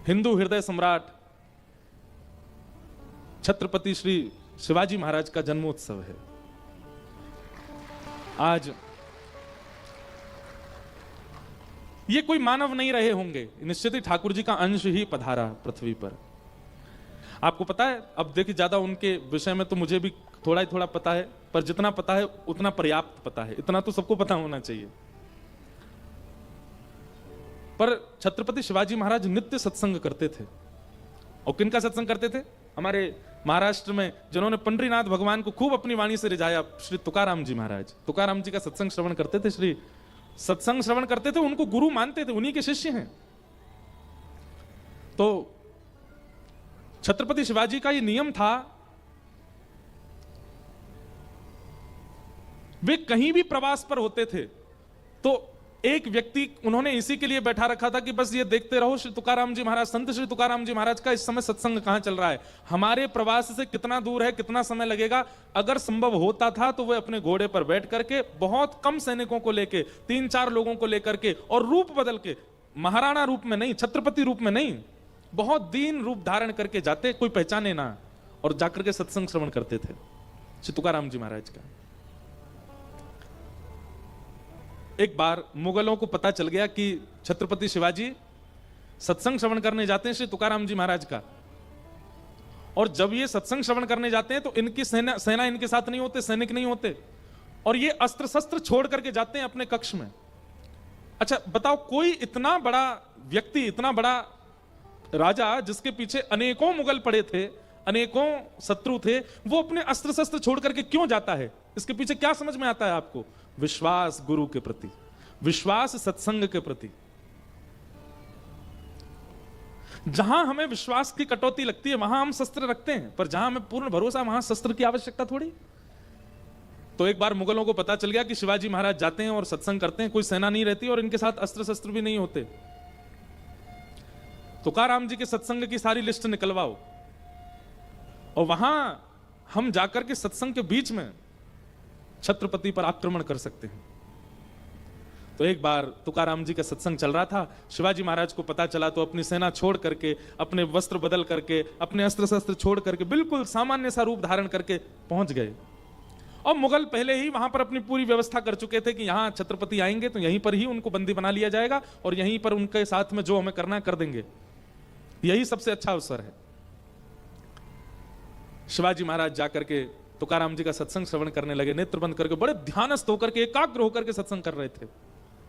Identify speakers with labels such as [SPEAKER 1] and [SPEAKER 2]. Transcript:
[SPEAKER 1] हिंदू हृदय सम्राट छत्रपति श्री शिवाजी महाराज का जन्मोत्सव है। आज ये कोई मानव नहीं रहे होंगे, निश्चित ही ठाकुर जी का अंश ही पधारा पृथ्वी पर। आपको पता है, अब देखिए ज्यादा उनके विषय में तो मुझे भी थोड़ा ही थोड़ा पता है, पर जितना पता है उतना पर्याप्त पता है, इतना तो सबको पता होना चाहिए। पर छत्रपति शिवाजी महाराज नित्य सत्संग करते थे। और किनका सत्संग करते थे? हमारे महाराष्ट्र में जिन्होंने पंडरीनाथ भगवान को खूब अपनी वाणी से रिझाया, श्री तुकाराम जी महाराज। तुकाराम जी का सत्संग श्रवण करते थे, श्री सत्संग श्रवण करते थे, उनको गुरु मानते थे, उन्हीं के शिष्य हैं। तो छत्रपति शिवाजी का ये नियम था, वे कहीं भी प्रवास पर होते थे तो एक व्यक्ति उन्होंने इसी के लिए बैठा रखा था कि बस ये देखते रहो श्री तुकाराम जी महाराज, संत श्री तुकाराम जी महाराज का इस समय सत्संग कहां चल रहा है, हमारे प्रवास से कितना दूर है, कितना समय लगेगा। अगर संभव होता था तो वे अपने घोड़े पर बैठ करके बहुत कम सैनिकों को लेके, 3-4 लोगों को लेकर के, और रूप बदल के, महाराणा रूप में नहीं, छत्रपति रूप में नहीं, बहुत दीन रूप धारण करके जाते, कोई पहचाने ना, और जाकर के सत्संग श्रवण करते थे श्री तुकाराम जी महाराज का। एक बार मुगलों को पता चल गया कि छत्रपति शिवाजी सत्संग श्रवण करने जाते हैं श्री तुकाराम जी महाराज का, और जब ये सत्संग श्रवण करने जाते हैं तो इनकी सेना इनके साथ नहीं होते, सैनिक नहीं होते, और ये अस्त्र शस्त्र छोड़ करके जाते हैं अपने कक्ष में। अच्छा बताओ, कोई इतना बड़ा व्यक्ति, इतना बड़ा राजा जिसके पीछे अनेकों मुगल पड़े थे, अनेकों शत्रु थे, वो अपने अस्त्र शस्त्र छोड़ करके क्यों जाता है? इसके पीछे क्या समझ में आता है आपको? विश्वास गुरु के प्रति, विश्वास सत्संग के प्रति। जहां हमें विश्वास की कटौती लगती है वहां हम शस्त्र रखते हैं, पर जहां हमें पूर्ण भरोसा वहां शस्त्र की आवश्यकता थोड़ी। तो एक बार मुगलों को पता चल गया कि शिवाजी महाराज जाते हैं और सत्संग करते हैं, कोई सेना नहीं रहती और इनके साथ अस्त्र शस्त्र भी नहीं होते। तुकाराम जी के सत्संग की सारी लिस्ट निकलवाओ, और वहां हम जाकर के सत्संग के बीच में छत्रपति पर आक्रमण कर सकते हैं। तो एक बार तुकाराम जी का सत्संग चल रहा था, शिवाजी महाराज को पता चला तो अपनी सेना छोड़ करके, अपने वस्त्र बदल करके, अपने अस्त्र शस्त्र छोड़ करके बिल्कुल सामान्य सा रूप धारण करके पहुंच गए। और मुगल पहले ही वहां पर अपनी पूरी व्यवस्था कर चुके थे कि यहां छत्रपति आएंगे तो यहीं पर ही उनको बंदी बना लिया जाएगा और यहीं पर उनके साथ में जो हमें करना है कर देंगे, यही सबसे अच्छा अवसर है। शिवाजी महाराज जाकर के तुकाराम जी का सत्संग श्रवण करने लगे, नेत्र बंद करके, बड़े ध्यानस्थ होकर के, एकाग्र होकर के सत्संग कर रहे थे।